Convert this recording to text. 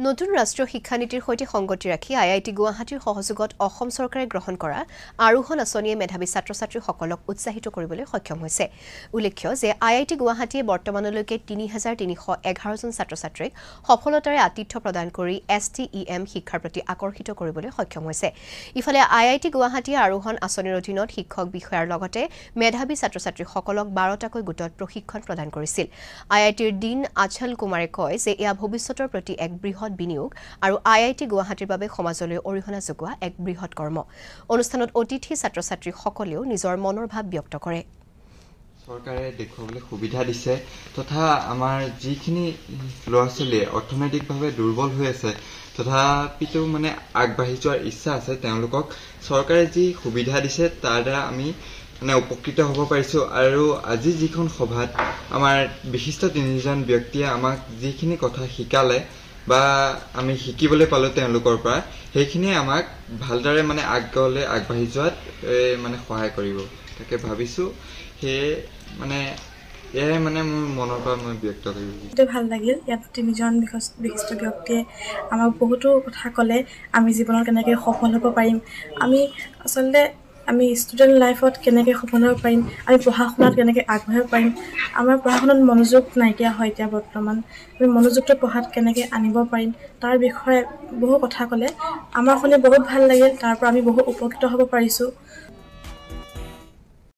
নতুন ৰাষ্ট্ৰীয় শিক্ষানীতিৰ সৈতে সংগতি ৰাখি আইআইটি গুৱাহাটীৰ সহযোগত অসম চৰকাৰে গ্ৰহণ কৰা আৰোহণ আঁচনিয়ে মেধাৱী ছাত্ৰ-ছাত্ৰীসকলক উৎসাহিত কৰিবলৈ সক্ষম হৈছে। উল্লেখ্য যে আইআইটি গুৱাহাটীয়ে বৰ্তমানলৈকে ৩,৩১১ জন ছাত্ৰ-ছাত্ৰীক সফলতাৰে আতিথ্য প্ৰদান কৰি STEM শিক্ষাৰ প্ৰতি আকৰ্ষিত কৰিবলৈ সক্ষম হৈছে। ইফালে আইআইটি গুৱাহাটীয়ে আৰোহণ আঁচনিৰ অধীনত শিক্ষক বিষয়াৰ লগতে মেধাৱী ছাত্ৰ-ছাত্ৰীসকলক 12টাকৈ গোটত প্ৰশিক্ষণ প্ৰদান কৰিছিল। আইআইটিৰ ডিন আচল কুমাৰে কয় যে এয়া ভৱিষ্যতৰ প্ৰতি এক বৃহৎ বিনিয়োগ আৰু আইআইটি গুৱাহাটীৰ বাবে সমাজলৈ অৰিহণা যোগোৱা এক বৃহৎ কৰ্ম। অনুষ্ঠানত অতিথি ছাত্ৰ-ছাত্ৰীসকলেও নিজৰ মনৰ ভাৱ ব্যক্ত কৰে। চৰকাৰে দেখুৱাবলৈ সুবিধা দিছে তথা আমাৰ যিখিনি ল'ৰা-ছোৱালীয়ে অৰ্থনৈতিকভাৱে দুৰ্বল হৈ আছে তথাপিতো মানে আগবাঢ়ি যোৱাৰ ইচ্ছা আছে, তেওঁলোকক চৰকাৰে যি সুবিধা দিছে তাৰ দ্বাৰা আমি মানে উপকৃত হ'ব পাৰিছোঁ। আৰু আজি যিখন সভাত আমাৰ বিশিষ্ট 3জন ব্যক্তিয়ে আমাক যিখিনি কথা শিকালে বা আমি শিকিবলৈ পালোঁ তেওঁলোকৰ পৰা, সেইখিনিয়ে আমাক ভালদৰে মানে আগবাঢ়ি যোৱাত মানে সহায় কৰিব তাকে ভাবিছোঁ। সেয়ে মানে এয়াই মানে মোৰ মনৰ পৰা মই ব্যক্ত কৰিছোঁ। ভাল লাগিল। ইয়াত 3জন বিশিষ্ট ব্যক্তিয়ে আমাক বহুতো কথা ক'লে, আমি জীৱনত কেনেকৈ সফল হ'ব পাৰিম, আমি ষ্টুডেণ্ট লাইফত কেনেকৈ সফল হ'ব পাৰিম, আমি পঢ়া শুনাত কেনেকৈ আগবাঢ়িব পাৰিম। আমাৰ পঢ়া শুনাত মনোযোগ নাইকিয়া হয় এতিয়া বৰ্তমান, আমি মনোযোগটো পঢ়াত কেনেকৈ আনিব পাৰিম তাৰ বিষয়ে বহু কথা ক'লে। আমাৰ শুনি বহুত ভাল লাগিল, তাৰ পৰা আমি বহু উপকৃত হ'ব পাৰিছোঁ।